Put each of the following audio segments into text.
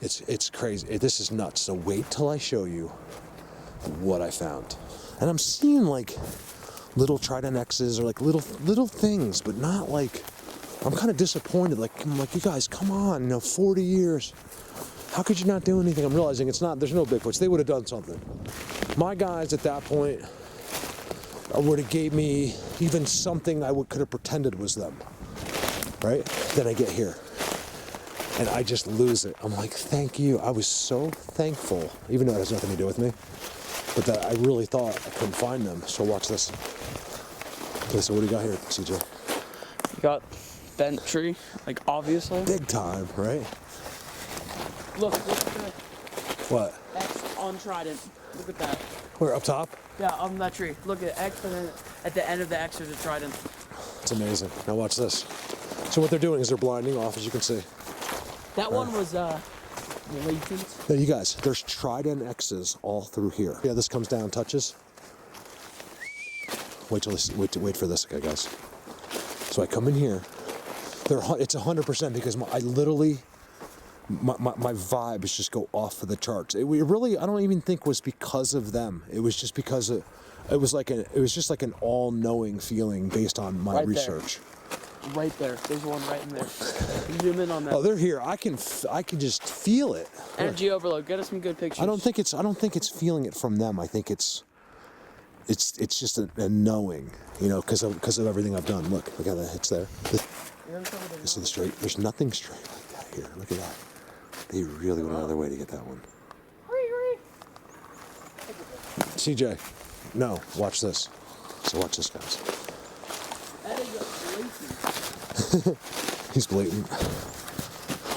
It's crazy. This is nuts. So wait till I show you what I found. And I'm seeing like little Trident X's or like little things, but not like, I'm kind of disappointed. Like, I'm like, you guys, come on, 40 years. How could you not do anything? I'm realizing there's no Bigfoots. They would have done something. My guys at that point would have gave me even something I could have pretended was them, right? Then I get here and I just lose it. I'm like, thank you. I was so thankful, even though it has nothing to do with me, but that I really thought I couldn't find them. So watch this. Okay, so what do you got here, CJ? You got bent tree, like obviously. Big time, right? Look at that. What? X on Trident. Look at that. Where, up top? Yeah, on that tree. Look at X, and then at the end of the X there's a Trident. It's amazing. Now watch this. So what they're doing is they're blinding off, as you can see. That one was latent. Now you guys, there's Trident X's all through here. Yeah, this comes down, touches. Wait for this, okay, guys. So I come in here. It's 100% because my vibes just go off of the charts. It really, I don't even think was because of them. It was just because it was just like an all-knowing feeling based on my research. Right there. There's one right in there. Zoom in on that. Oh, they're here. I can just feel it. Energy overload. Get us some good pictures. I don't think it's feeling it from them. I think it's just a knowing, because of everything I've done. Look at that. It's there. This is straight. There's nothing straight like that here. Look at that. They really went out of their way to get that one. CJ, no, watch this. So watch this, guys. He's blatant.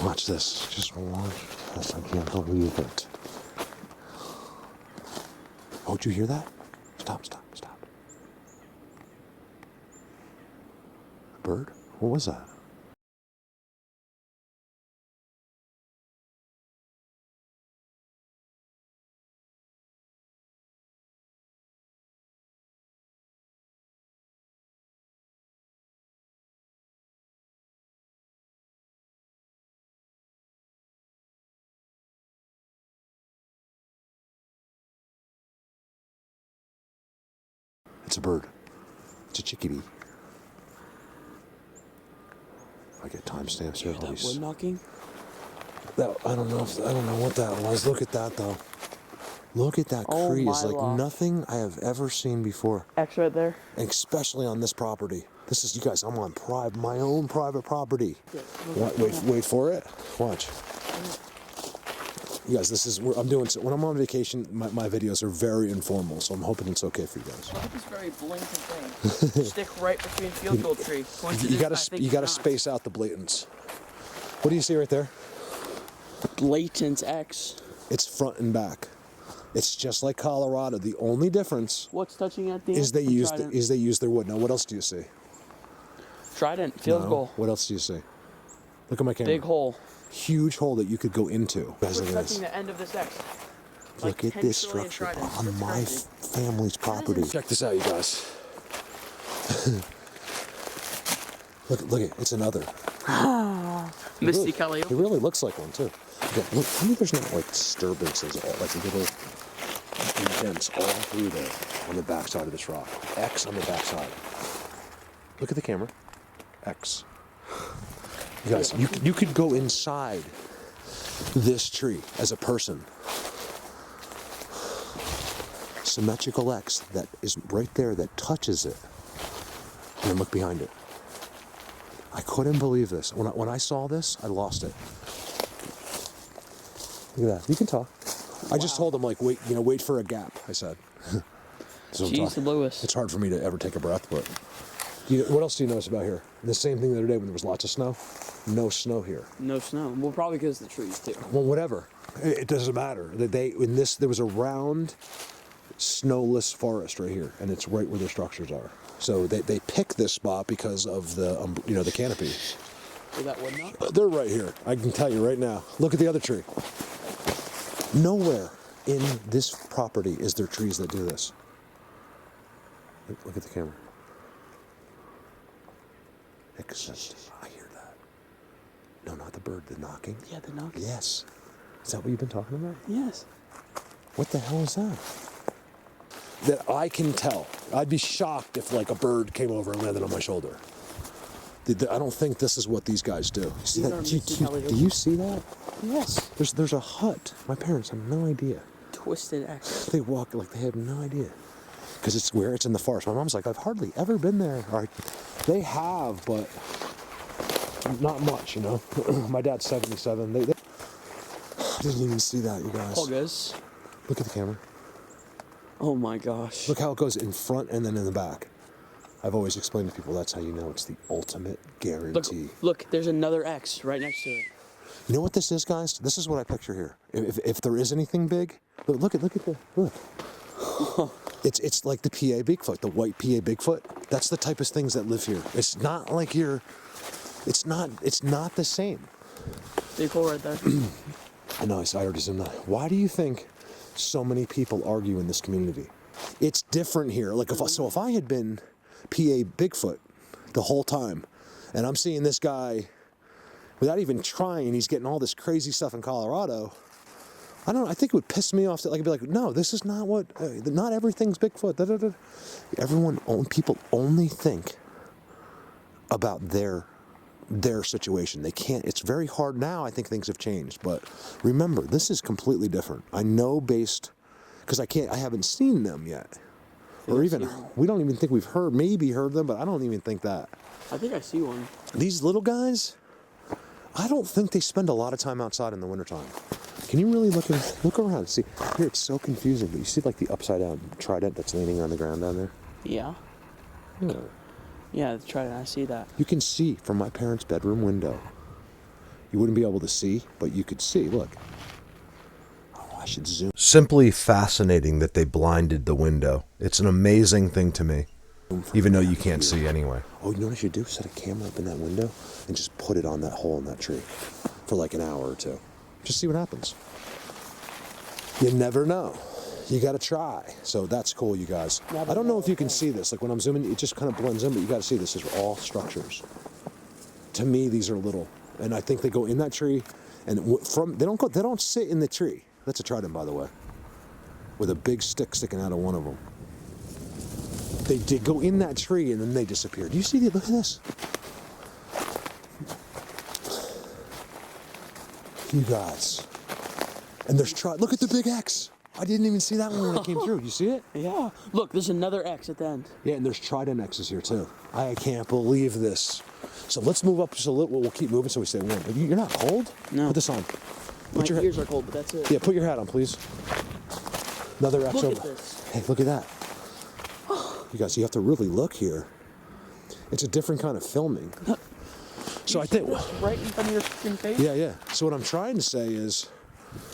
Watch this. Just watch this. I can't believe it. Oh, did you hear that? Stop. A bird? What was that? It's a bird. It's a chickadee. I get timestamps here. That wood knocking? I don't know what that was. Look at that though. Look at that tree. It's like nothing I have ever seen before. X right there. And especially on this property. This is, you guys, I'm on my own private property. Yeah, wait for it. Watch. You guys, when I'm on vacation, my videos are very informal, so I'm hoping it's okay for you guys. I think it's very blatant thing. Stick right between field goal tree. You gotta space out the blatants. What do you see right there? Blatant X. It's front and back. It's just like Colorado. The only difference What's touching at the is they use their wood. Now what else do you see? Trident, field goal. What else do you see? Look at my camera. Big hole. Huge hole that you could go into. We're touching the end of this X. Look at this structure on my family's property. Check this out, you guys. look it. It's another. Misty Kelly. It really looks like one too. Okay, look, tell me there's not like disturbances, like little indents all through there on the backside of this rock. X on the backside. Look at the camera. X. You guys, you could go inside this tree as a person. Symmetrical X that is right there that touches it. And then look behind it. I couldn't believe this. When I saw this, I lost it. Look at that. You can talk. Wow. I just told him, like, wait for a gap, I said. Jeez, Lewis. It's hard for me to ever take a breath, but... what else do you notice about here? The same thing the other day when there was lots of snow. No snow here. No snow. Well, probably because of the trees too. Well, whatever. It doesn't matter. There was a round, snowless forest right here, and it's right where their structures are. So they picked this spot because of the the canopy. Is that wood knock? They're right here. I can tell you right now. Look at the other tree. Nowhere in this property is there trees that do this. Look at the camera. Except I hear that. No, not the bird. The knocking. Yeah, the knocking. Yes. Is that what you've been talking about? Yes. What the hell is that? That I can tell. I'd be shocked if like a bird came over and landed on my shoulder. I don't think this is what these guys do. You see that? Do you see that? Yes. There's a hut. My parents have no idea. Twisted X. They walk like they have no idea. Because it's where it's in the forest. My mom's like, I've hardly ever been there. Or, they have, but not much, you know. My dad's 77. They I didn't even see that, you guys. Poggers. Look at the camera. Oh my gosh. Look how it goes in front and then in the back. I've always explained to people that's how you know it's the ultimate guarantee. Look, there's another X right next to it. You know what this is, guys? This is what I picture here. If there is anything big, look at the look. It's like the PA Bigfoot, the white PA Bigfoot. That's the type of things that live here. It's not like it's not the same. Big hole right there. I know, I already said that. Why do you think so many people argue in this community? It's different here. Like if I had been PA Bigfoot the whole time, and I'm seeing this guy without even trying, he's getting all this crazy stuff in Colorado. I think it would piss me off. Like I'd be like, no, this is not what. Not everything's Bigfoot. Da, da, da. People only think about their situation. They can't. It's very hard now. I think things have changed, but remember, this is completely different. I know because I haven't seen them yet, or even we don't even think we've heard them, but I don't even think that. I think I see one. These little guys, I don't think they spend a lot of time outside in the wintertime. Can you really look around? See, here it's so confusing, but you see like the upside down trident that's leaning on the ground down there? Yeah. Yeah. Yeah, the trident, I see that. You can see from my parents' bedroom window. You wouldn't be able to see, but you could see, look. Oh, I should zoom. Simply fascinating that they blinded the window. It's an amazing thing to me, even though you can't see anyway. Oh, you know what I should do? Set a camera up in that window and just put it on that hole in that tree for like an hour or two. Just see what happens. You never know. You got to try. So that's cool, you guys. I don't know if you can see this. Like when I'm zooming, it just kind of blends in, but you got to see this is all structures. To me, these are little, and I think they go in that tree, and they don't sit in the tree. That's a trident, by the way, with a big stick sticking out of one of them. They did go in that tree, and then they disappeared. Do you see that? Look at this. You guys. And there's look at the big X. I didn't even see that one when it came through. You see it? Yeah. Look, there's another X at the end. Yeah, and there's trident X's here too. I can't believe this. So let's move up just a little. We'll keep moving so we stay warm. You're not cold? No. Put this on. My ears are cold, but that's it. Yeah, put your hat on, please. Another X Look over. at this. Hey, look at that. You guys, you have to really look here. It's a different kind of filming. So I think right in front of your freaking face. Yeah. So what I'm trying to say is,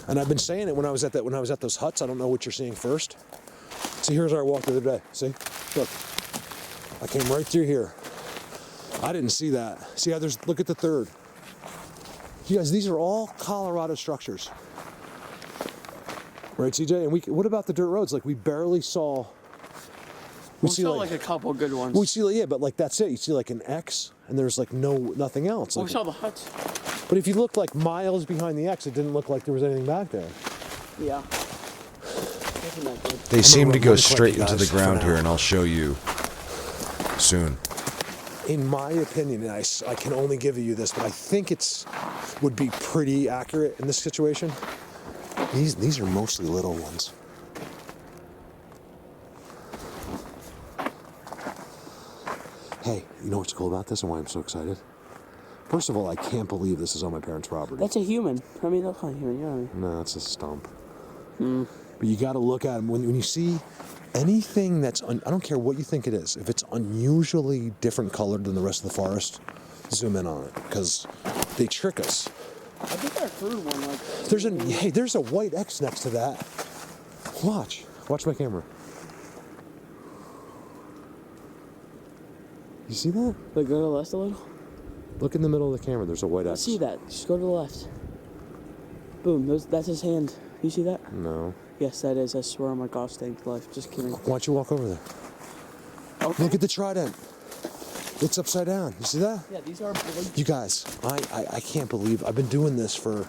and I've been saying it when I was at those huts. I don't know what you're seeing first. See, here's our walk the other day. See, look, I came right through here. I didn't see that. See how look at the third. You guys, these are all Colorado structures, right, CJ? And what about the dirt roads? Like we barely saw. We see like a couple good ones. We see, yeah, but like that's it. You see like an X, and there's like nothing else. Well, like, we saw the huts. But if you look like miles behind the X, it didn't look like there was anything back there. Yeah. Isn't that good? They seem to go straight into the ground here, and I'll show you soon. In my opinion, and I can only give you this, but I think would be pretty accurate in this situation. These are mostly little ones. Hey, you know what's cool about this and why I'm so excited? First of all, I can't believe this is on my parents' property. That's a human. I mean, that's not a human. You know what I mean? No, it's a stump. But you got to look at them when you see anything that's I don't care what you think it is. If it's unusually different colored than the rest of the forest, zoom in on it because they trick us. I think I heard one like. There's a white X next to that. Watch my camera. You see that? Like go to the left a little. Look in the middle of the camera. There's a white X. I see that. Just go to the left. Boom. That's his hand. You see that? No. Yes, that is. I swear on my gosh, thank life. Just kidding. Why don't you walk over there? Okay. Look at the trident. It's upside down. You see that? Yeah, these are blue. You guys, I can't believe I've been doing this for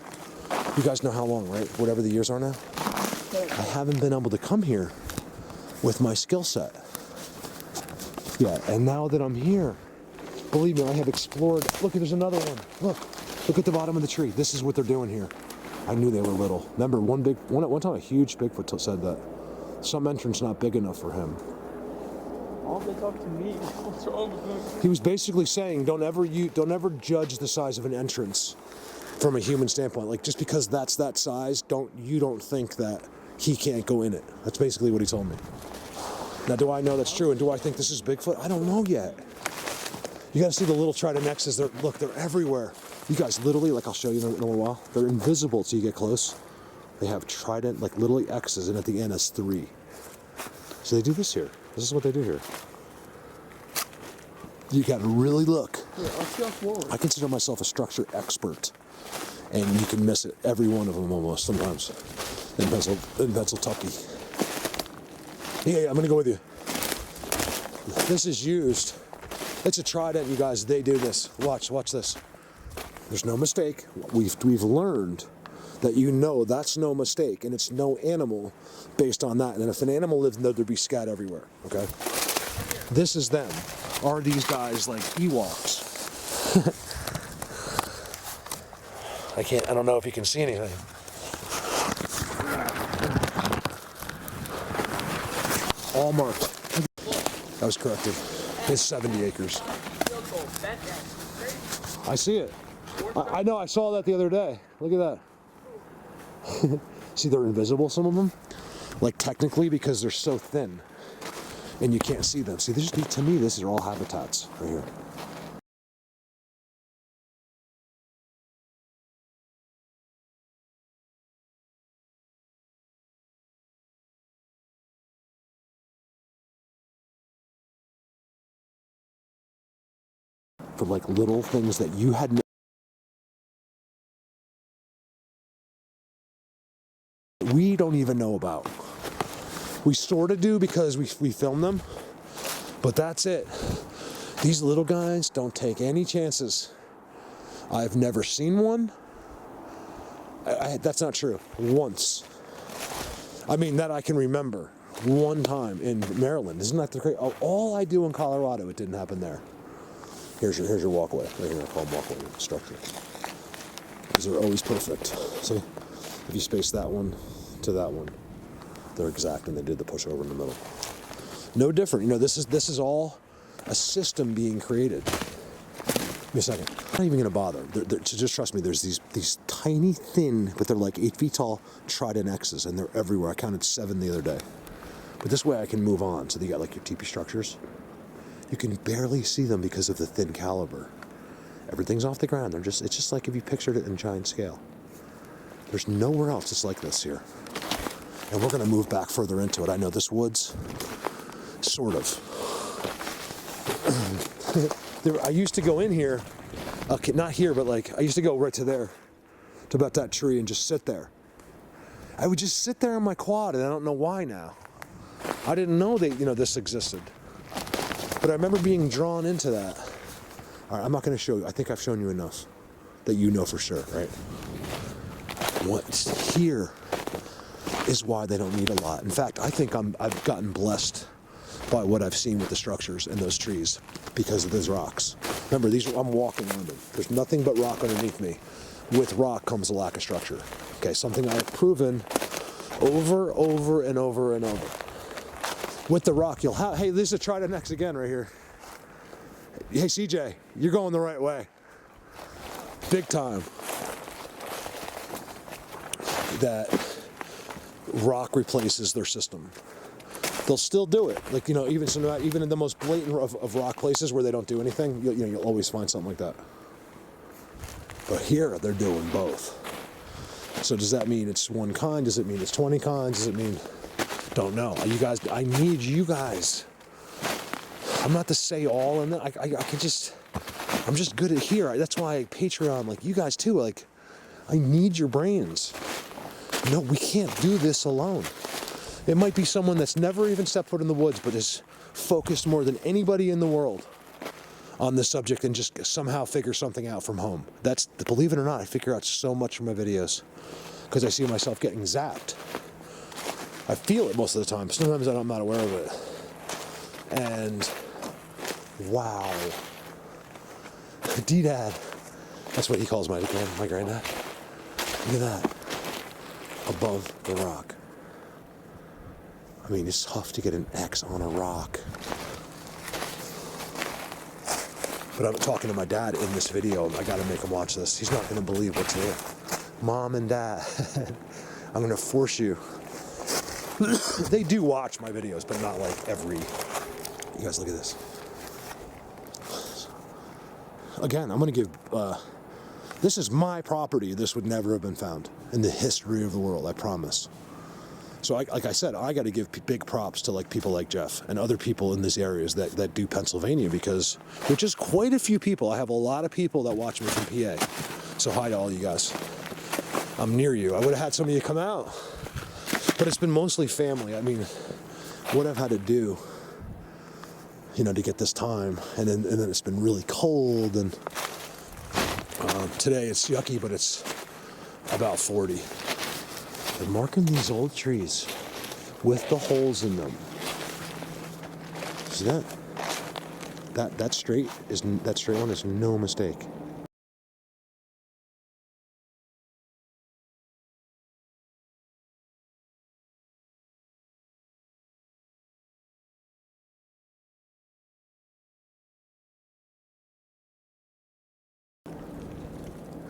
You guys know how long, right? Whatever the years are now. I haven't been able to come here with my skill set. Yeah, and now that I'm here, believe me, I have explored. Look, there's another one. Look at the bottom of the tree. This is what they're doing here. I knew they were little. Remember, one time a huge Bigfoot said that some entrance not big enough for him. Why don't they talk to me? What's wrong with them? He was basically saying, don't ever judge the size of an entrance from a human standpoint. Like, just because that's that size, you don't think that he can't go in it. That's basically what he told me. Now, do I know that's true, and do I think this is Bigfoot? I don't know yet. You gotta see the little trident X's. They're everywhere. You guys literally, like I'll show you in a little while, they're invisible till you get close. They have trident, like literally X's, and at the end is 3. So they do this here. This is what they do here. You gotta really look. Yeah, I'll see how forward. I consider myself a structure expert, and you can miss it, every one of them almost, sometimes, in Pennsylvania. Yeah, I'm gonna go with you. This is used. It's a trident, you guys. They do this. Watch this. There's no mistake. We've learned that that's no mistake, and it's no animal based on that. And if an animal lived, there'd be scat everywhere. Okay. This is them. Are these guys like Ewoks? I don't know if you can see anything. All marked. I was corrected. It's 70 acres. I see it. I know, I saw that the other day. Look at that. See, they're invisible, some of them. Like, technically, because they're so thin. And you can't see them. See, to me, these are all habitats right here. For like little things that you had we don't even know about. We sort of do because we film them, but that's it. These little guys don't take any chances. I've never seen one. That's not true. Once. I mean, that I can remember. One time in Maryland. Isn't that the crazy? All I do in Colorado, it didn't happen there. Here's your walkway. Right here, I call them walkway structure. These are always perfect. See? If you space that one to that one, they're exact, and they did the pushover in the middle. No different. You know, this is all a system being created. Give me a second. I'm not even gonna bother. Just trust me. There's these tiny, thin, but they're like 8 feet tall trident X's, and they're everywhere. I counted 7 the other day. But this way I can move on. So you got like your teepee structures. You can barely see them because of the thin caliber. Everything's off the ground. It's just like if you pictured it in giant scale. There's nowhere else it's like this here. And we're gonna move back further into it. I know this woods, sort of. I used to go in here, okay, not here, but like, I used to go right to there, to about that tree and just sit there. I would just sit there on my quad, and I don't know why now. I didn't know that, this existed. But I remember being drawn into that. All right, I'm not gonna show you. I think I've shown you enough that you know for sure, right? What's here is why they don't need a lot. In fact, I think I've gotten blessed by what I've seen with the structures and those trees because of those rocks. Remember, I'm walking on them. There's nothing but rock underneath me. With rock comes a lack of structure. Okay, something I've proven over and over and over. With the rock, you'll have, hey, Lisa, try it next again right here. Hey, CJ, you're going the right way. Big time. That rock replaces their system. They'll still do it. Like, even in the most blatant of rock places where they don't do anything, you'll always find something like that. But here, they're doing both. So does that mean it's one kind? Does it mean it's 20 kinds? Does it mean... Don't know. You guys, I need you guys. I'm not to say all, and I'm just good at here. That's why I Patreon, like you guys too, like, I need your brains. No, we can't do this alone. It might be someone that's never even stepped foot in the woods, but is focused more than anybody in the world on this subject and just somehow figure something out from home. That's, believe it or not, I figure out so much from my videos because I see myself getting zapped. I feel it most of the time. Sometimes I'm not aware of it. And wow. D-Dad. That's what he calls my granddad. Look at that. Above the rock. I mean, it's tough to get an X on a rock. But I'm talking to my dad in this video. I gotta make him watch this. He's not gonna believe what's there. Mom and Dad, I'm gonna force you. They do watch my videos, but not like every. You guys look at this. Again, I'm gonna give, this is my property. This would never have been found in the history of the world, I promise. So like I said, I got to give big props to like people like Jeff and other people in these areas that do Pennsylvania, because, which is quite a few people. I have a lot of people that watch me from PA. So hi to all you guys. I'm near you. I would have had some of you come out, but it's been mostly family. I mean, what I've had to do, you know, to get this time, and then it's been really cold, and today it's yucky, but it's about 40. And marking these old trees with the holes in them. See that? That straight one is no mistake.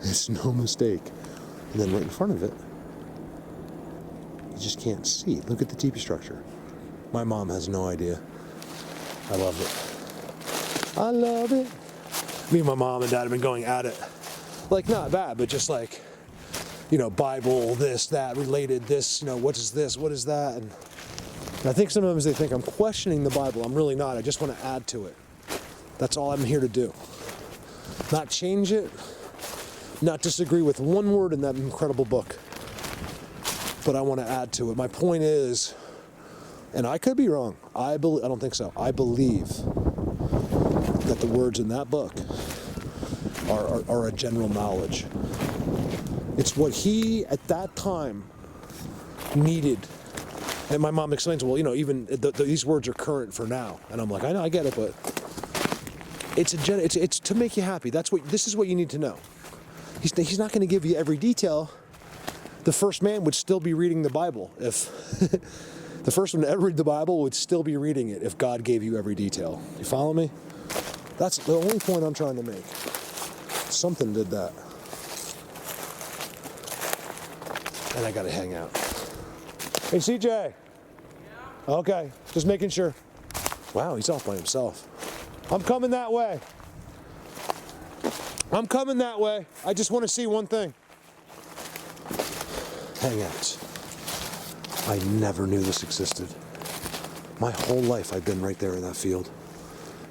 It's no mistake. And then right in front of it, you just can't see. Look at the teepee structure. My mom has no idea. I love it. I love it. Me and my mom and dad have been going at it. Like, not bad, but just like, you know, Bible, this, that, related, this, you know, what is this, what is that? And I think sometimes they think I'm questioning the Bible. I'm really not. I just want to add to it. That's all I'm here to do. Not change it, not disagree with one word in that incredible book, but I want to add to it. My point is, and I could be wrong, I don't think so. I believe that the words in that book are a general knowledge. It's what he, at that time, needed. And my mom explains, well, you know, even these words are current for now. And I'm like, I know, I get it, but it's to make you happy. This is what you need to know. He's not going to give you every detail. The first man would still be reading the Bible if the first one to ever read the Bible would still be reading it if God gave you every detail. You follow me? That's the only point I'm trying to make. Something did that. And I got to hang out. Hey, CJ. Yeah? Okay, just making sure. Wow, he's off by himself. I'm coming that way. I'm coming that way. I just want to see one thing. Hangouts. I never knew this existed. My whole life I've been right there in that field.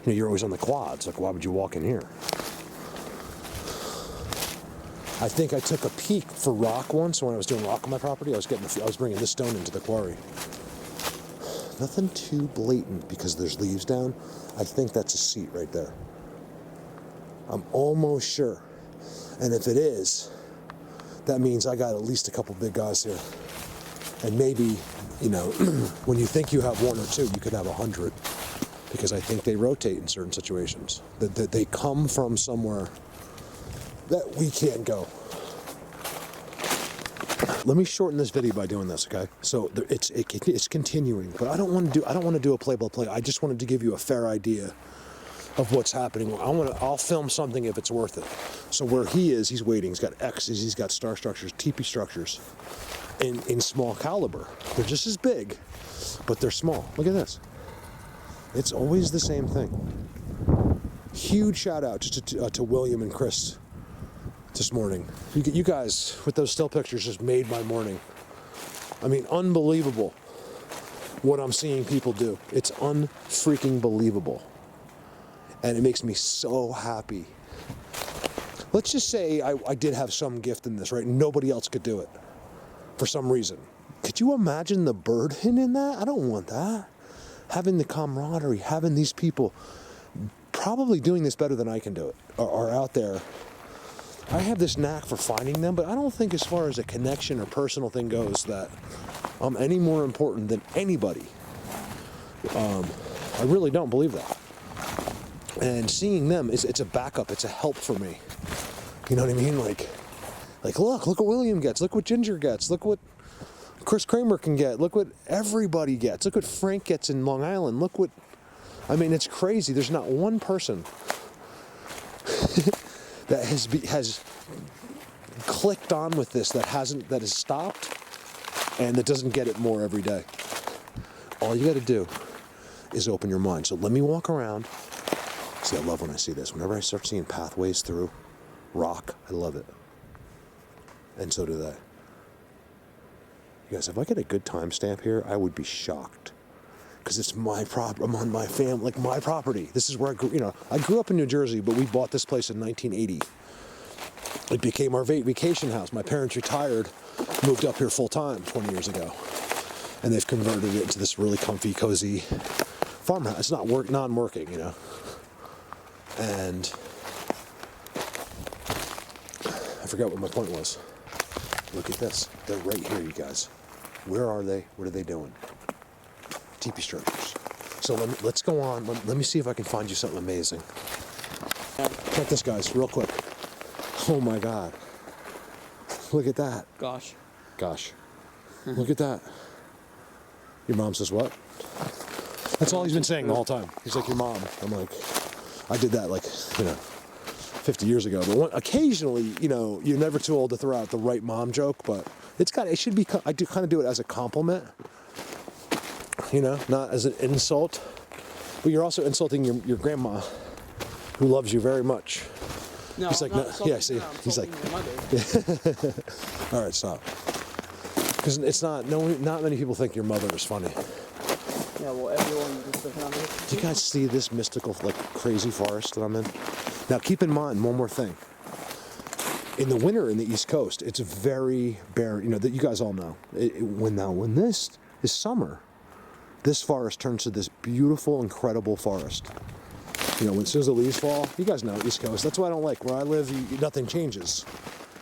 You know, you're always on the quads. Like, why would you walk in here? I think I took a peek for rock once when I was doing rock on my property. I was bringing this stone into the quarry. Nothing too blatant because there's leaves down. I think that's a seat right there. I'm almost sure. And if it is, that means I got at least a couple big guys here. And maybe, you know, when you think you have one or two, you could have 100. Because I think they rotate in certain situations. That they come from somewhere that we can't go. Let me shorten this video by doing this, okay? So it's continuing, but I don't want to do a play-by-play. I just wanted to give you a fair idea of what's happening. I'll film something if it's worth it. So where he is, he's waiting. He's got X's, he's got star structures, teepee structures in small caliber. They're just as big, but they're small. Look at this. It's always the same thing. Huge shout out to William and Chris this morning. You guys with those still pictures just made my morning. I mean, unbelievable what I'm seeing people do. It's unfreaking believable. And it makes me so happy. Let's just say I did have some gift in this, right? Nobody else could do it for some reason. Could you imagine the burden in that? I don't want that. Having the camaraderie, having these people probably doing this better than I can do it, are out there. I have this knack for finding them, but I don't think as far as a connection or personal thing goes that I'm any more important than anybody. I really don't believe that. And seeing them, it's a backup, it's a help for me. You know what I mean? Like look what William gets, look what Ginger gets, look what Chris Kramer can get, look what everybody gets, look what Frank gets in Long Island, look what, I mean, it's crazy. There's not one person that has clicked on with this that has stopped and that doesn't get it more every day. All you got to do is open your mind. So let me walk around. See, I love when I see this. Whenever I start seeing pathways through rock, I love it. And so do they. You guys, if I get a good timestamp here, I would be shocked. Because it's my property, I'm on my family, like my property. This is where I grew, I grew up in New Jersey, but we bought this place in 1980. It became our vacation house. My parents retired, moved up here full time 20 years ago. And they've converted it into this really comfy, cozy farmhouse. It's not non-working, And I forgot what my point was. Look at this. They're right here, you guys. Where are they? What are they doing? Teepee structures. So let's go on. Let me see if I can find you something amazing. Check this, guys, real quick. Oh my God. Look at that. Gosh. Look at that. Your mom says what? That's all he's been saying the whole time. He's like, your mom. I'm like, I did that 50 years ago. But occasionally, you're never too old to throw out the right mom joke, but it should be, I do kind of do it as a compliment. Not as an insult, but you're also insulting your grandma, who loves you very much. No, he's like, he's like, all right, stop. Because it's not many people think your mother is funny. Yeah, well, everyone just doesn't have it. Do you guys see this mystical, crazy forest that I'm in? Now, keep in mind one more thing. In the winter in the East Coast, it's very barren. That you guys all know. When this is summer, this forest turns to this beautiful, incredible forest. When as soon as the leaves fall, you guys know East Coast. That's why I don't like where I live. Nothing changes.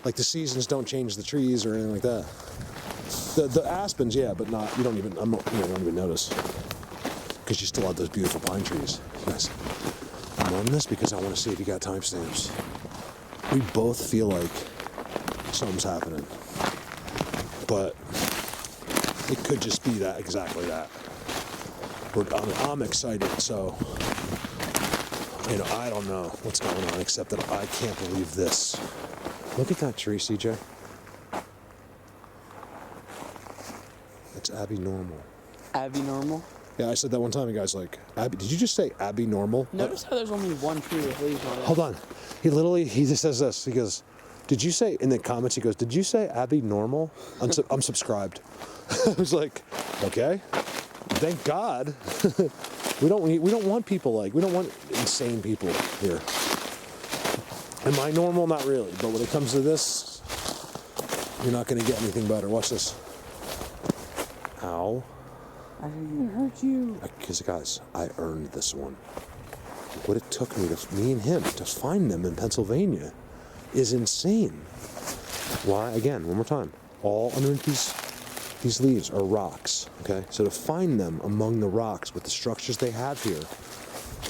Like the seasons don't change the trees or anything like that. The aspens, yeah, but not. You don't even notice because you still have those beautiful pine trees. You guys, I'm on this because I want to see if you got timestamps. We both feel like something's happening, but it could just be that exactly that. I'm excited, so I don't know what's going on except that I can't believe this. Look at that tree, CJ. It's Abby Normal. Abby Normal? Yeah, I said that one time. You guys Abby? Did you just say Abby Normal? Notice how there's only one tree with leaves on it. Hold on. He just says this. He goes, "Did you say in the comments?" He goes, "Did you say Abby Normal?" I'm subscribed. I was like, okay. Thank God. we don't want people we don't want insane people here. Am I normal? Not really. But when it comes to this, you're not going to get anything better. Watch this. Ow. I didn't even hurt you. Because guys, I earned this one. What it took me and him to find them in Pennsylvania is insane. Why? Again, one more time. All underneath these leaves are rocks, okay? So to find them among the rocks with the structures they have here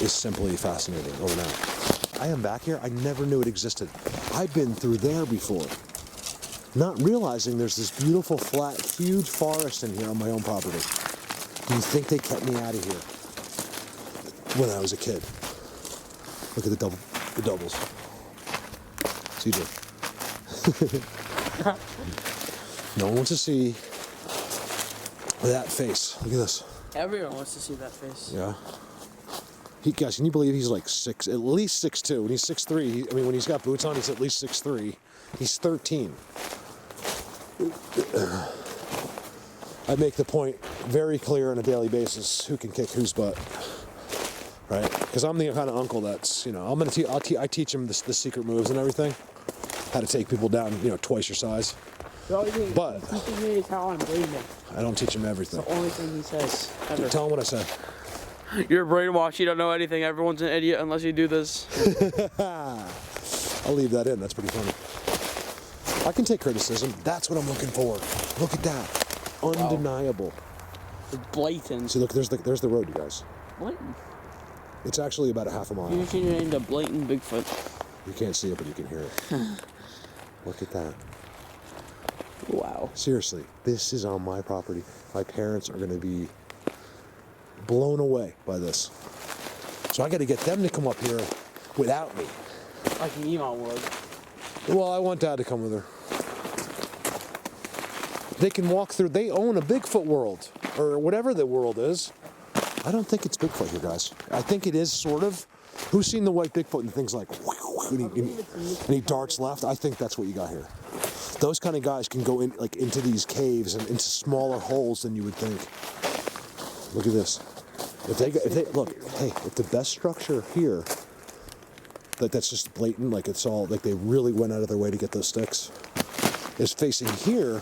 is simply fascinating. Oh, now. I am back here. I never knew it existed. I've been through there before, not realizing there's this beautiful, flat, huge forest in here on my own property. Do you think they kept me out of here when I was a kid? Look at the doubles. CJ. No one wants to see that face. Look at this. Everyone wants to see that face. Yeah. Guys, can you believe he's at least 6'2". When he's 6'3", when he's got boots on, he's at least 6'3". He's 13. I make the point very clear on a daily basis who can kick whose butt, right? Because I'm the kind of uncle that's, I teach him the secret moves and everything, how to take people down, twice your size. The only thing But he teaches me is how I'm breathing. I don't teach him everything. It's the only thing he says ever. Tell him what I said. You're brainwashed. You don't know anything. Everyone's an idiot unless you do this. I'll leave that in. That's pretty funny. I can take criticism. That's what I'm looking for. Look at that. Undeniable. It's blatant. See, look, there's the road, you guys. Blatant. It's actually about a half a mile. You should name the blatant Bigfoot. You can't see it, but you can hear it. Look at that. Wow. Seriously, this is on my property. My parents are going to be blown away by this. So I got to get them to come up here without me. Like Nemo would. Well, I want Dad to come with her. They can walk through. They own a Bigfoot world, or whatever the world is. I don't think it's Bigfoot here, guys. I think it is sort of. Who's seen the white Bigfoot and things like, and he darts left? I think that's what you got here. Those kind of guys can go in, like, into these caves and into smaller holes than you would think. Look at this. If they look, hey, if the best structure here, that's just blatant, like it's all, like they really went out of their way to get those sticks, is facing here,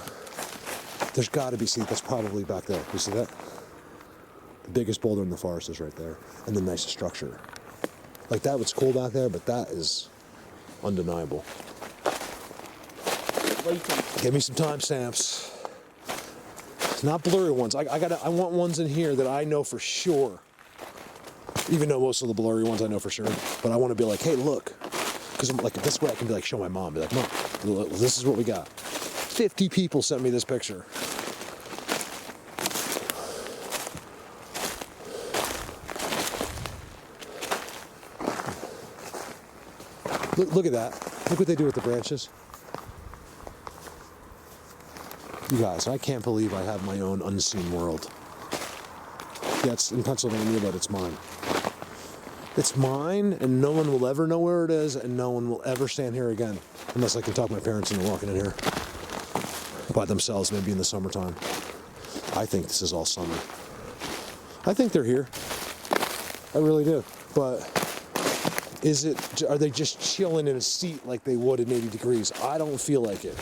there's got to be, see, that's probably back there. You see that? The biggest boulder in the forest is right there, and the nicest structure. Like that was cool back there, but that is undeniable. Give me some timestamps. Not blurry ones. I want ones in here that I know for sure. Even though most of the blurry ones I know for sure, but I want to be like, hey, look, because I'm like, this way I can be like, show my mom, be like, Mom, look, this is what we got. 50 people sent me this picture. Look at that. Look what they do with the branches. You guys, I can't believe I have my own unseen world. Yeah, it's in Pennsylvania, but it's mine. It's mine, and no one will ever know where it is, and no one will ever stand here again. Unless I can talk my parents into walking in here. By themselves, maybe in the summertime. I think this is all summer. I think they're here. I really do. But are they just chilling in a seat like they would in 80 degrees? I don't feel like it.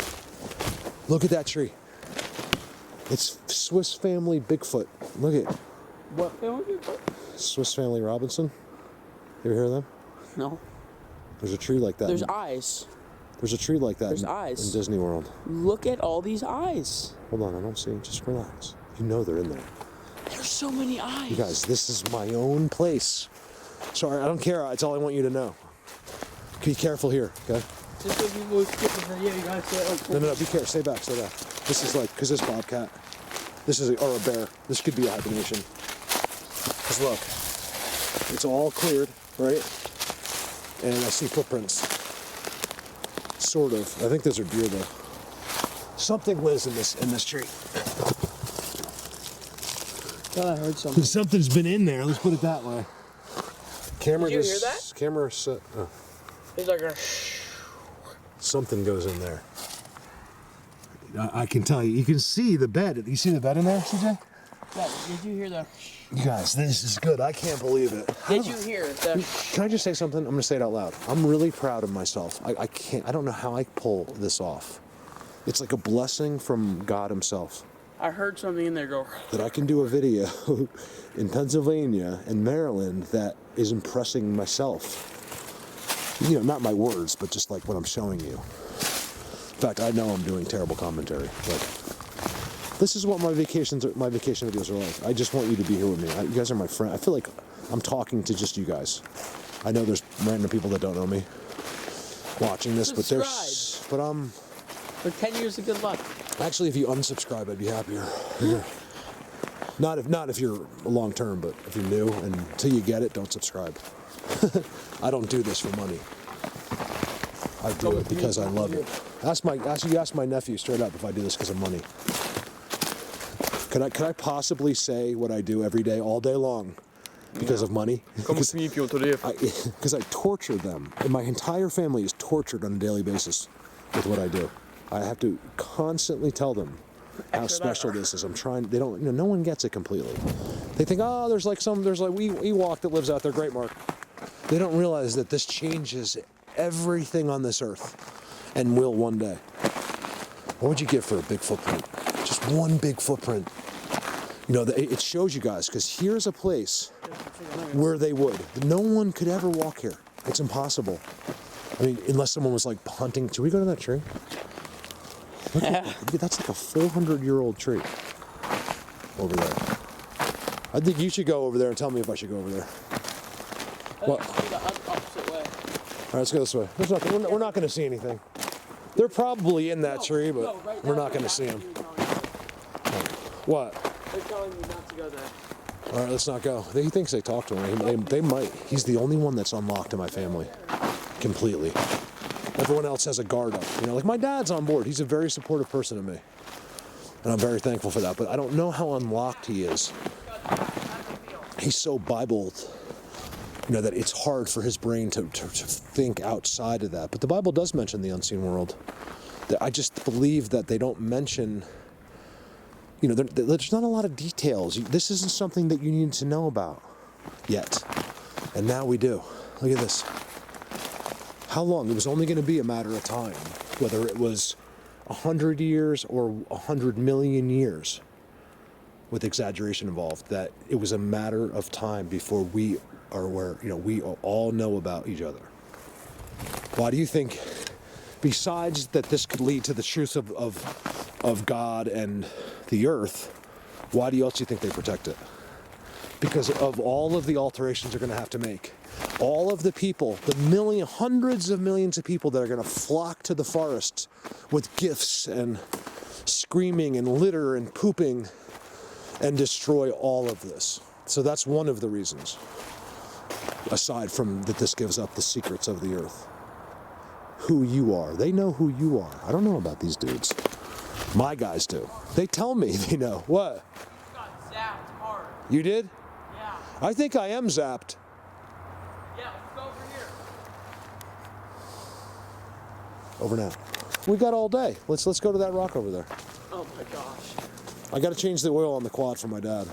Look at that tree. It's Swiss Family Bigfoot. Look at What family Bigfoot? Swiss Family Robinson. You ever hear of them? No. There's a tree like that. There's eyes. There's a tree like that There's eyes. in Disney World. Look at all these eyes. Hold on, I don't see it. Just relax. You know they're in there. There's so many eyes. You guys, this is my own place. Sorry, I don't care. That's all I want you to know. Be careful here, okay? Just so people skip the video, you guys say, oh, No, be careful. Stay back, stay back. This is like, because this bobcat, or a bear. This could be a hibernation. Because look, it's all cleared, right? And I see footprints. Sort of. I think those are deer, though. Something lives in this tree. God, I heard something. Something's been in there. Let's put it that way. Camera. Did you hear that? Camera set. Oh. It's like a. Something goes in there. I can tell you. You can see the bed. You see the bed in there, CJ? Yeah, did you hear the? You guys, this is good. I can't believe it. Did you hear the? Can I just say something? I'm going to say it out loud. I'm really proud of myself. I can't. I don't know how I pull this off. It's like a blessing from God Himself. I heard something in there go. That I can do a video in Pennsylvania and Maryland that is impressing myself. You know, not my words, but just like what I'm showing you. In fact, I know I'm doing terrible commentary, but this is what my vacation videos are like. I just want you to be here with me. You guys are my friend. I feel like I'm talking to just you guys. I know there's random people that don't know me watching this, but For 10 years of good luck. Actually, if you unsubscribe, I'd be happier. Not if you're long term, but if you're new and until you get it, don't subscribe. I don't do this for money. I do it because I love it. Ask my nephew straight up if I do this because of money. Could I possibly say what I do every day, all day long, because of money? Because I torture them, and my entire family is tortured on a daily basis with what I do. I have to constantly tell them how special this is. I'm trying. They don't. No one gets it completely. They think, oh, there's like Ewok that lives out there. Great, Mark. They don't realize that this changes everything on this earth, and will one day. What would you give for a big footprint? Just one big footprint. You know, it shows you guys, because here's a place where they would. No one could ever walk here. It's impossible. I mean, unless someone was like hunting. Should we go to that tree? Look, that's like a 400-year-old tree over there. I think you should go over there and tell me if I should go over there. What? Opposite way. All right, let's go this way. We're not going to see anything. They're probably in that tree, but we're not going to see them. What? They're telling me not to go there. All right, let's not go. He thinks they talk to him. They might. He's the only one that's unlocked in my family. Completely. Everyone else has a guard up. You know, like my dad's on board. He's a very supportive person to me. And I'm very thankful for that. But I don't know how unlocked he is. He's so Bibled, you know, that it's hard for his brain to think outside of that. But the Bible does mention the unseen world. I just believe that they don't mention, you know, there's not a lot of details. This isn't something that you need to know about yet. And now we do. Look at this. How long? It was only going to be a matter of time, whether it was 100 years or 100 million years, with exaggeration involved, that it was a matter of time before we are where, you know, we all know about each other. Why do you think, besides that this could lead to the truth of God and the earth, why do you also think they protect it? Because of all of the alterations they're going to have to make. All of the people, the hundreds of millions of people that are going to flock to the forests with gifts and screaming and litter and pooping and destroy all of this. So that's one of the reasons, aside from that this gives up the secrets of the earth. Who you are. They know who you are. I don't know about these dudes. My guys do. They tell me they know. What? You got zapped hard. You did? Yeah. I think I am zapped. Yeah, let's go over here. Over now. We got all day. Let's go to that rock over there. Oh my gosh. I got to change the oil on the quad for my dad.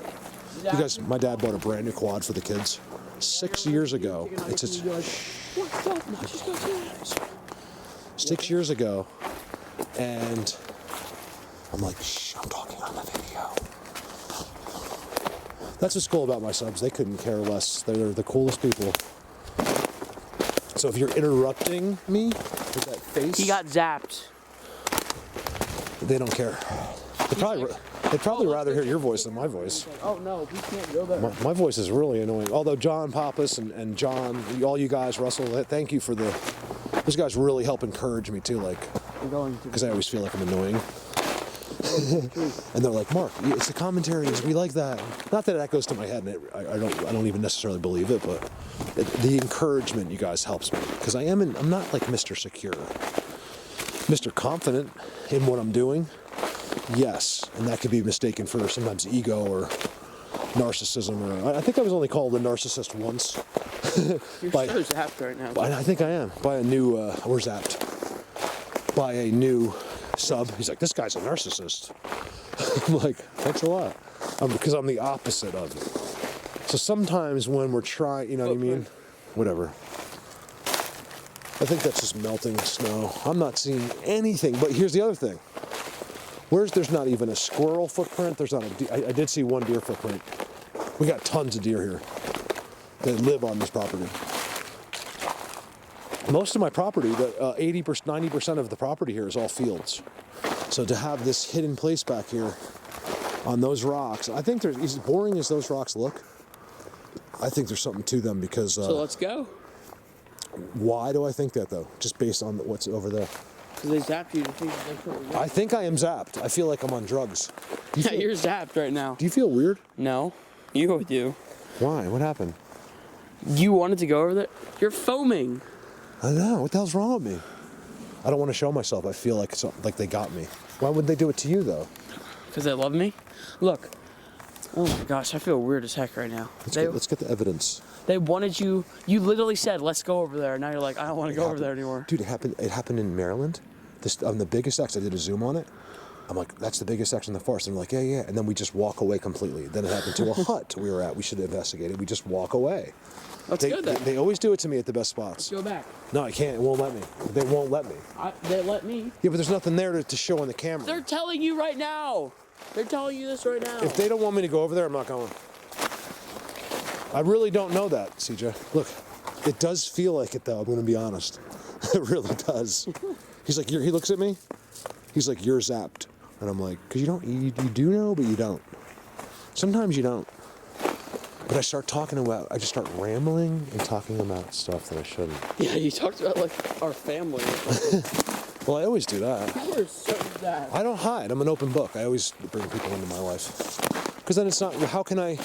You guys, my dad bought a brand new quad for the kids 6 years ago. It's What's up? No, she's got zapped. 6 years ago, and I'm like, shh, I'm talking on the video. That's what's cool about my subs. They couldn't care less. They're the coolest people. So if you're interrupting me with that face, He got zapped. they don't care. They'd probably rather hear your voice than my voice. Oh no, we can't go there. My voice is really annoying. Although John Pappas and John, all you guys, Russell, thank you for those guys really help encourage me too, like, We're going to. because I always feel like I'm annoying. And they're like, Mark, it's the commentaries, we like that. Not that goes to my head, and I don't even necessarily believe it, but the encouragement you guys helps me, because I'm not like Mr. Secure, Mr. Confident in what I'm doing. Yes, and that could be mistaken for sometimes ego or narcissism. Or I think I was only called a narcissist once. You're so zapped right now. I think I am. By a new, or zapped. By a new sub. He's like, this guy's a narcissist. I'm like, thanks a lot. Because I'm the opposite of it. So sometimes when we're trying, you know what I mean? Whatever. I think that's just melting snow. I'm not seeing anything, but here's the other thing. There's not even a squirrel footprint. There's not I did see one deer footprint. We got tons of deer here that live on this property. Most of my property, 80%, 90% of the property here is all fields. So to have this hidden place back here on those rocks, I think as boring as those rocks look, I think there's something to them because... So let's go. Why do I think that though? Just based on what's over there. Because they zapped you. I think I am zapped. I feel like I'm on drugs. Yeah, you're zapped right now. Do you feel weird? No. You go with you. Why? What happened? You wanted to go over there? You're foaming. I know. What the hell's wrong with me? I don't want to show myself. I feel like they got me. Why would they do it to you though? Because they love me? Look. Oh my gosh, I feel weird as heck right now. Let's get the evidence. They wanted you. You literally said, "Let's go over there." Now you're like, "I don't want to go over there anymore." Dude, it happened in Maryland. On the biggest X, I did a zoom on it. I'm like, that's the biggest X in the forest. And they're like, yeah. And then we just walk away completely. Then it happened to a hut we were at. We should investigate it. We just walk away. That's good then. They always do it to me at the best spots. Go back. No, I can't. It won't let me. They won't let me. They let me. Yeah, but there's nothing there to show on the camera. They're telling you right now. They're telling you this right now. If they don't want me to go over there, I'm not going. I really don't know that, CJ. Look, it does feel like it though, I'm gonna be honest. It really does. He's like, he looks at me, he's like, you're zapped. And I'm like, cause you do know, but you don't. Sometimes you don't. But I just start rambling and talking about stuff that I shouldn't. Yeah, you talked about like our family. Well, I always do that. You are so bad. I don't hide. I'm an open book. I always bring people into my life. Because then it's not, how can I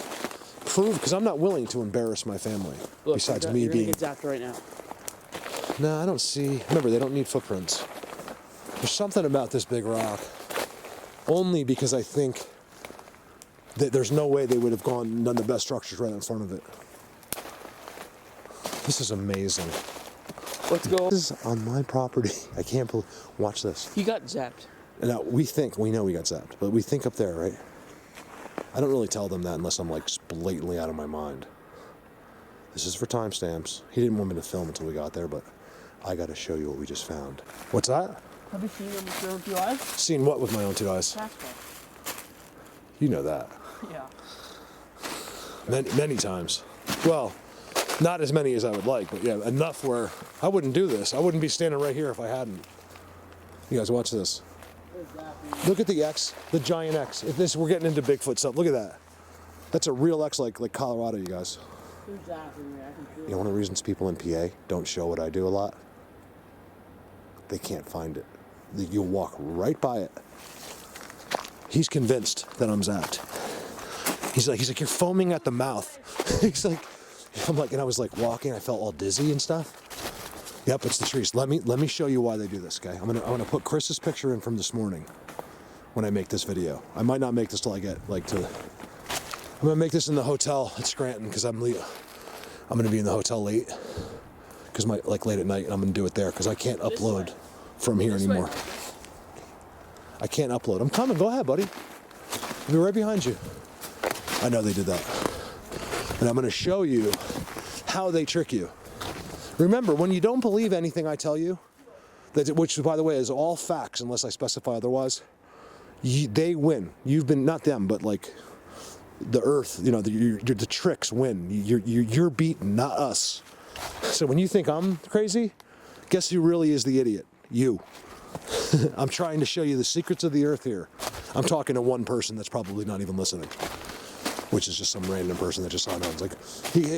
prove, because I'm not willing to embarrass my family. Look, besides you're me gonna being. get zapped right now. No, I don't see. Remember, they don't need footprints. There's something about this big rock. Only because I think that there's no way they would have gone and done the best structures right in front of it. This is amazing. Let's go. This is on my property. I can't believe. Watch this. You got zapped. Now, we know we got zapped, but we think up there, right? I don't really tell them that unless I'm like just blatantly out of my mind. This is for timestamps. He didn't want me to film until we got there, but I got to show you what we just found. What's that? Have you seen them with your own 2 eyes? Seen what with my own 2 eyes? Casper. You know that. Yeah. Many times. Well, not as many as I would like, but yeah, enough where I wouldn't do this. I wouldn't be standing right here if I hadn't. You guys watch this. Look at the X, the giant X. If this, we're getting into Bigfoot stuff. Look at that. That's a real X like Colorado, you guys. You know one of the reasons people in PA don't show what I do a lot? They can't find it. You'll walk right by it. He's convinced that I'm zapped. He's like, you're foaming at the mouth. He's like, and I was like walking, I felt all dizzy and stuff. Yep, it's the trees. Let me show you why they do this, okay? I'm gonna put Chris's picture in from this morning when I make this video. I might not make this till I get I'm gonna make this in the hotel at Scranton because I'm gonna be in the hotel late because late at night, and I'm gonna do it there because I can't upload from here anymore. I can't upload. I'm coming. Go ahead, buddy. I'll be right behind you. I know they did that. And I'm going to show you how they trick you. Remember, when you don't believe anything I tell you, which, by the way, is all facts unless I specify otherwise, they win. You've been, not them, but like the earth, the tricks win. You're beaten, not us. So when you think I'm crazy, guess who really is the idiot? You. I'm trying to show you the secrets of the earth here. I'm talking to one person that's probably not even listening, which is just some random person that just saw it. It's like,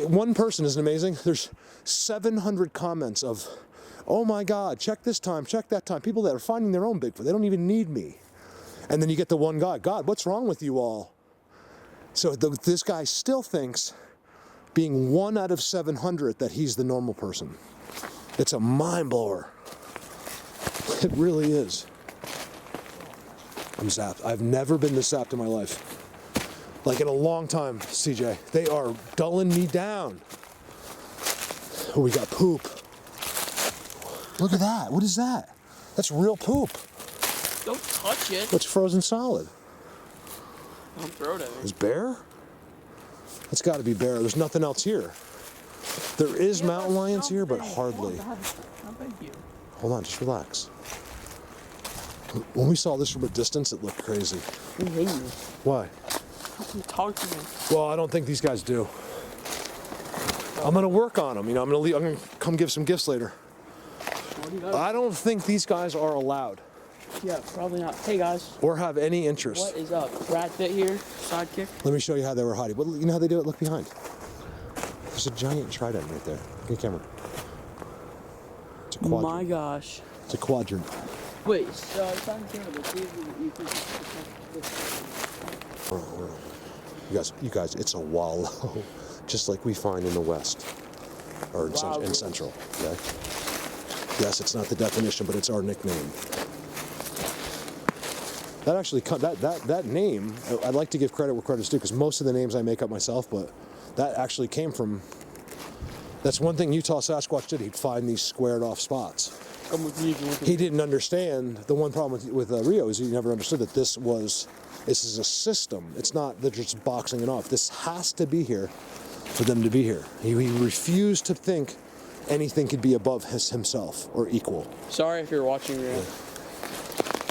one person isn't amazing. There's 700 comments of, oh my God, check this time, check that time. People that are finding their own Bigfoot. They don't even need me. And then you get the one guy, God, what's wrong with you all? So this guy still thinks, being 1 out of 700, that he's the normal person. It's a mind blower. It really is. I'm zapped. I've never been this zapped in my life. Like in a long time, CJ. They are dulling me down. Oh, we got poop. Look at that. What is that? That's real poop. Don't touch it. It's frozen solid. Don't throw it at me. Is bear? It's got to be bear. There's nothing else here. There is mountain lions here, but hardly. Thank you. Hold on, just relax. When we saw this from a distance, it looked crazy. You hate me. Why? How can you talk to me? Well, I don't think these guys do. I'm gonna work on them. I'm gonna come give some gifts later. I don't think these guys are allowed. Yeah, probably not. Hey guys. Or have any interest. What is up? Rat bit here. Sidekick. Let me show you how they were hiding. But you know how they do it? Look behind. There's a giant trident right there. Get the camera. It's a quadrant. My gosh. It's a quadrant. Wait, so it's on camera. See if you can You guys, it's a wallow, just like we find in the West, or in Central. Okay. Yes, it's not the definition, but it's our nickname. That actually, that name, I'd like to give credit where credit's due, because most of the names I make up myself, but that actually came from. That's one thing Utah Sasquatch did. He'd find these squared off spots. Come with me. He didn't understand. The one problem with Rio is he never understood that this is a system. It's not they're just boxing it off. This has to be here for them to be here. He refused to think anything could be above himself or equal. Sorry if you're watching right now.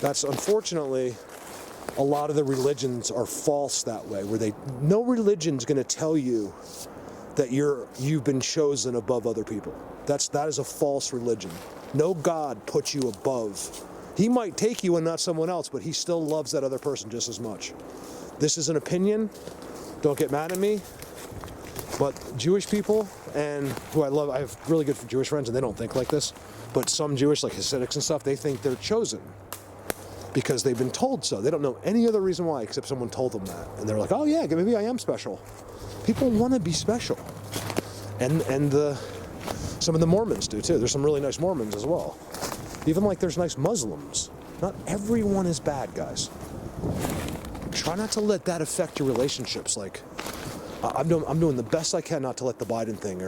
That's unfortunately a lot of the religions are false that way, where no religion's going to tell you that you've been chosen above other people. That is a false religion. No God puts you above. He might take you and not someone else, but he still loves that other person just as much. This is an opinion. Don't get mad at me. But Jewish people, and who I love, I have really good Jewish friends, and they don't think like this. But some Jewish, like Hasidics and stuff, they think they're chosen because they've been told so. They don't know any other reason why except someone told them that. And they're like, oh yeah, maybe I am special. People want to be special. And some of the Mormons do too. There's some really nice Mormons as well. Even like there's nice Muslims. Not everyone is bad, guys. Try not to let that affect your relationships. Like, I'm doing the best I can not to let the Biden thing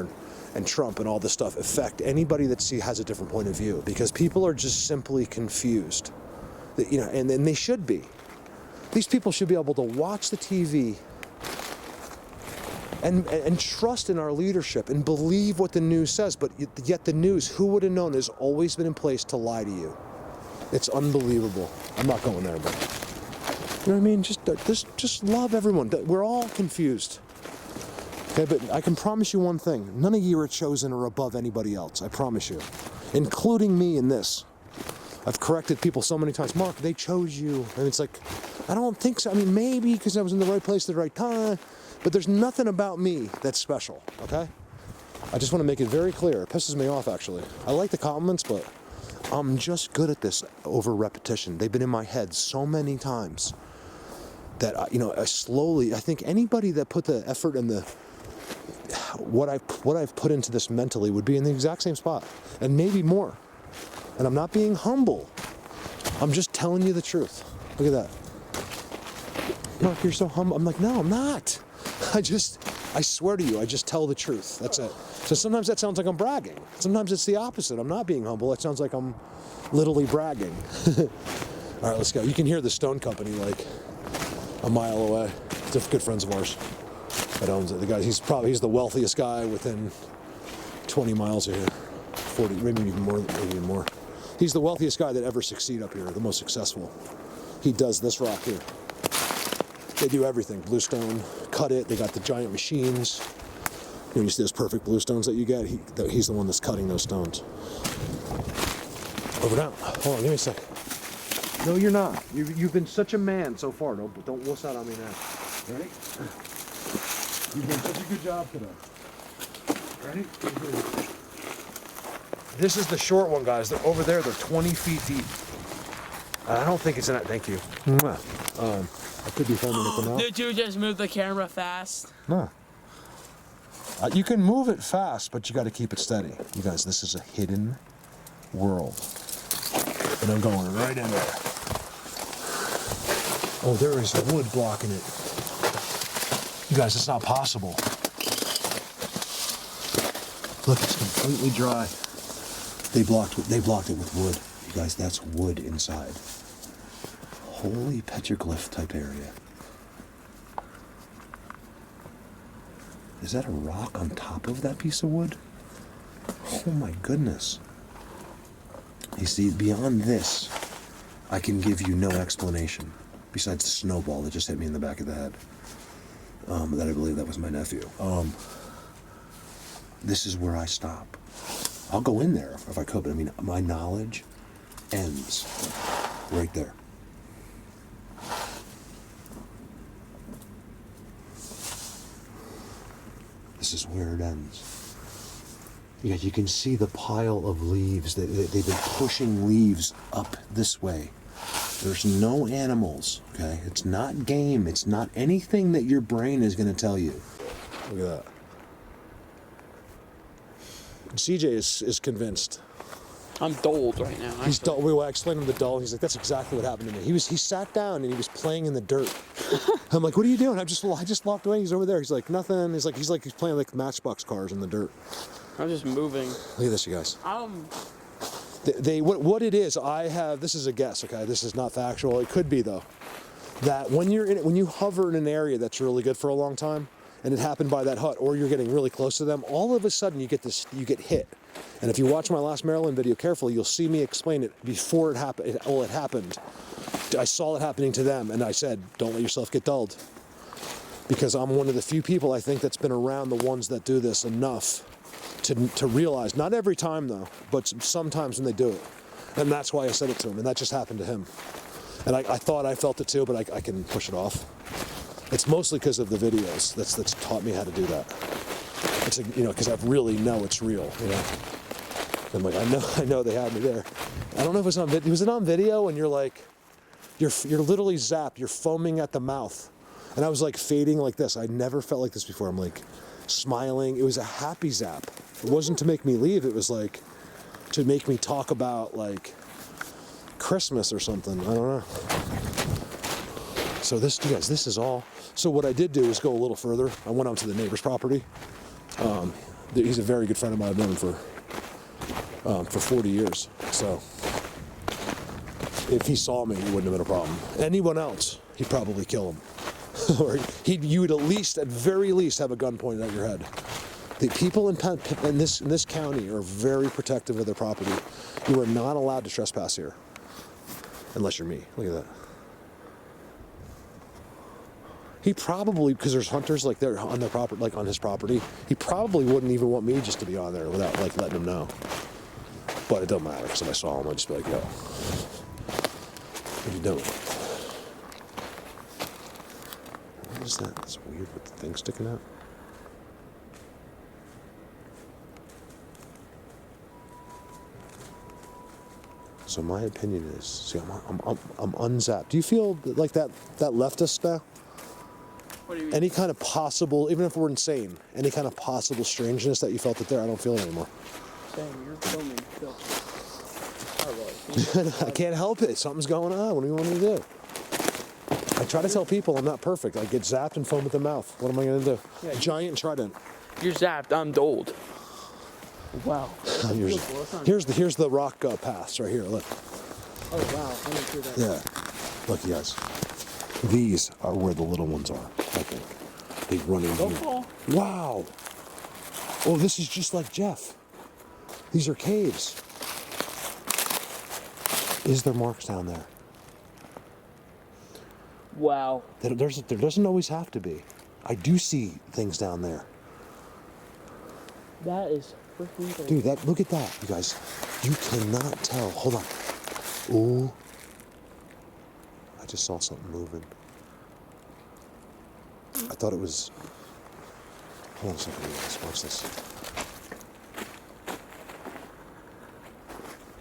and Trump and all this stuff affect anybody that has a different point of view, because people are just simply confused. And they should be. These people should be able to watch the TV and trust in our leadership and believe what the news says, but yet the news, who would have known, has always been in place to lie to you. It's unbelievable. I'm not going there, but you know what I mean? Just love everyone. We're all confused. Okay, but I can promise you one thing. None of you are chosen or above anybody else. I promise you. Including me in this. I've corrected people so many times. Mark, they chose you. And it's like, I don't think so. I mean, maybe because I was in the right place at the right time. But there's nothing about me that's special, okay? I just want to make it very clear. It pisses me off, actually. I like the compliments, but I'm just good at this over repetition. They've been in my head so many times that, I think anybody that put the effort and what I've put into this mentally would be in the exact same spot, and maybe more. And I'm not being humble. I'm just telling you the truth. Look at that. Mark, you're so humble. I'm like, no, I'm not. I swear to you, I just tell the truth. That's it. So sometimes that sounds like I'm bragging. Sometimes it's the opposite. I'm not being humble. It sounds like I'm literally bragging. All right, let's go. You can hear the Stone Company like a mile away. They're good friends of ours that owns it. The guy, he's the wealthiest guy within 20 miles of here. 40, maybe even more. He's the wealthiest guy that ever succeed up here, the most successful. He does this rock here. They do everything. Bluestone, cut it. They got the giant machines. You see those perfect bluestones that you get? He's the one that's cutting those stones. Over now. Hold on, give me a second. No, you're not. You've been such a man so far. Don't wuss out on me now. Ready? You've done such a good job today. Ready? This is the short one, guys. They're over there. They're 20 feet deep. I don't think it's in that. Thank you. I could be filming it now. Did you just move the camera fast? No. You can move it fast, but you got to keep it steady. You guys, this is a hidden world. And I'm going right in there. Oh, there is wood blocking it. You guys, it's not possible. Look, it's completely dry. They blocked it with wood. You guys, that's wood inside. Holy petroglyph type area. Is that a rock on top of that piece of wood? Oh my goodness. You see, beyond this, I can give you no explanation besides the snowball that just hit me in the back of the head. That I believe that was my nephew. This is where I stop. I'll go in there if I could, but I mean, my knowledge ends right there. This is where it ends. Yeah, you can see the pile of leaves. They've been pushing leaves up this way. There's no animals, okay? It's not game. It's not anything that your brain is going to tell you. Look at that. CJ is convinced. I'm dulled right now. He's dull. I explained him the dull. He's like, that's exactly what happened to me. He sat down and he was playing in the dirt. I'm like, what are you doing? I just walked away. He's over there. He's like, nothing. He's playing like Matchbox cars in the dirt. I'm just moving. Look at this, you guys. What it is, this is a guess, okay? This is not factual. It could be though. That when you hover in an area that's really good for a long time, and it happened by that hut, or you're getting really close to them, all of a sudden you get hit. And if you watch my last Maryland video carefully, you'll see me explain it before it happened. It happened. I saw it happening to them, and I said, don't let yourself get dulled. Because I'm one of the few people, I think, that's been around the ones that do this enough to realize, not every time though, but sometimes when they do it. And that's why I said it to him, and that just happened to him. And I thought I felt it too, but I can push it off. It's mostly because of the videos that's taught me how to do that. It's because I really know it's real. I'm like, I know they had me there. I don't know if it was on video. Was it on video? And you're like, you're literally zapped. You're foaming at the mouth, and I was like fading like this. I never felt like this before. I'm like smiling. It was a happy zap. It wasn't to make me leave. It was like to make me talk about like Christmas or something. I don't know. So this is all. So what I did do is go a little further. I went onto the neighbor's property. He's a very good friend of mine. I've known him for 40 years. So if he saw me, it wouldn't have been a problem. Anyone else, he'd probably kill him. Or you would at very least have a gun pointed at your head. The people in this county are very protective of their property. You are not allowed to trespass here. Unless you're me. Look at that. He probably, because there's hunters like they're on their property, like on his property, he probably wouldn't even want me just to be on there without like letting him know. But it don't matter, because if I saw him, I'd just be like, yo, what are you doing? What is that? It's weird with the thing sticking out. So my opinion is, see, I'm unzapped. Do you feel like that left us now? What do you mean? Any kind of possible, even if we're insane, any kind of possible strangeness that you felt it there, I don't feel it anymore. Sam, you're filming. Phil. I can't help it. Something's going on. What do you want me to do? I try to tell people I'm not perfect. I get zapped and foam at the mouth. What am I going to do? Yeah, Giant trident. You're zapped. I'm doled. Wow. Here's the rock paths right here. Look. Oh wow. I didn't see that. Yeah. Look, you guys. These are where the little ones are, I think. They run in here. Fall. Wow. Oh, this is just like Jeff. These are caves. Is there marks down there? Wow. There doesn't always have to be. I do see things down there. That is freaking cool. Dude, look at that, you guys. You cannot tell. Hold on. Ooh. I just saw something moving. I thought it was... Hold on a second, you guys. Watch this.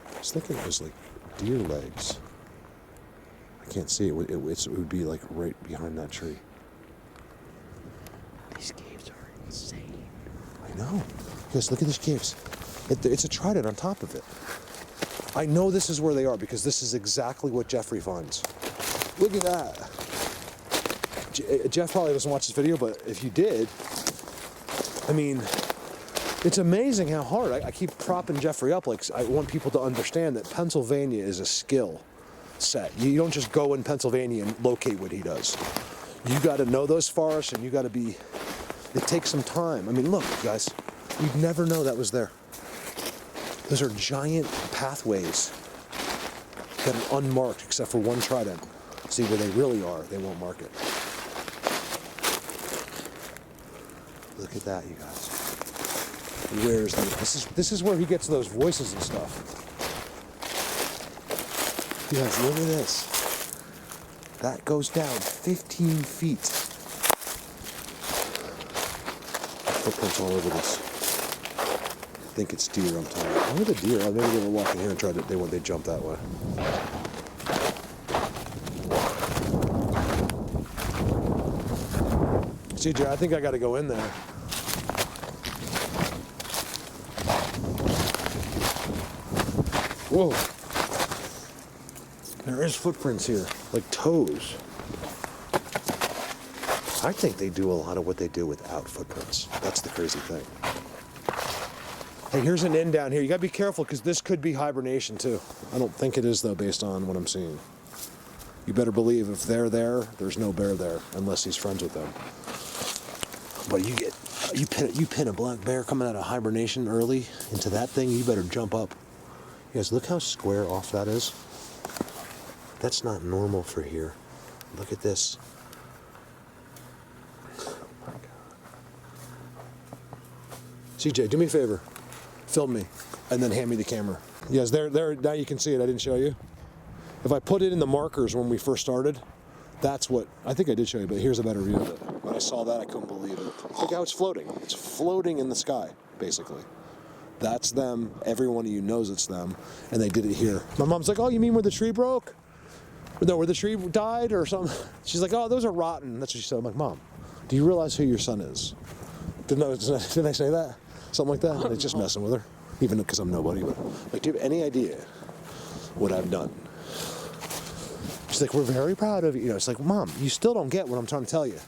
I was thinking it was like deer legs. I can't see it. It would be like right behind that tree. These caves are insane. I know. Guys, look at these caves. It's a trident on top of it. I know this is where they are because this is exactly what Jeffrey finds. Look at that. Jeff probably doesn't watch this video, but if you did, I mean, it's amazing how hard. I keep propping Jeffrey up. Like, I want people to understand that Pennsylvania is a skill set. You don't just go in Pennsylvania and locate what he does. You got to know those forests, and you got to be... It takes some time. I mean, look, guys. You'd never know that was there. Those are giant pathways that are unmarked except for one trident. See, where they really are, they won't mark it. Look at that, you guys. Where's this is where he gets those voices and stuff. You guys, look at this. That goes down 15 feet. Footprints all over this. I think it's deer, I'm telling you. Where are the deer? Maybe they were walking here and they jumped that way. CJ, I think I got to go in there. Whoa. There is footprints here, like toes. I think they do a lot of what they do without footprints. That's the crazy thing. Hey, here's an inn down here. You gotta be careful because this could be hibernation too. I don't think it is though, based on what I'm seeing. You better believe if they're there, there's no bear there unless he's friends with them. But you pin a black bear coming out of hibernation early into that thing, you better jump up. You guys, look how square off that is. That's not normal for here. Look at this. Oh my God. CJ, do me a favor. Film me, and then hand me the camera. Yes, there. Now you can see it. I didn't show you. If I put it in the markers when we first started, that's what, I think I did show you, but here's a better view of it. When I saw that, I couldn't believe it. Look how it's floating. It's floating in the sky, basically. That's them. Every one of you knows it's them, and they did it here. My mom's like, oh, you mean where the tree broke? No, where the tree died or something? She's like, oh, those are rotten. That's what she said. I'm like, Mom, do you realize who your son is? Didn't I say that? Something like that? They're just messing with her, even because I'm nobody. But like, do you have any idea what I've done? She's like, we're very proud of you. You know, it's like, Mom, you still don't get what I'm trying to tell you.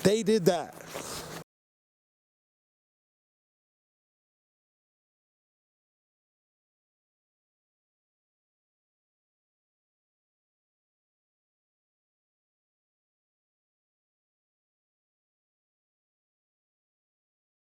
They did that.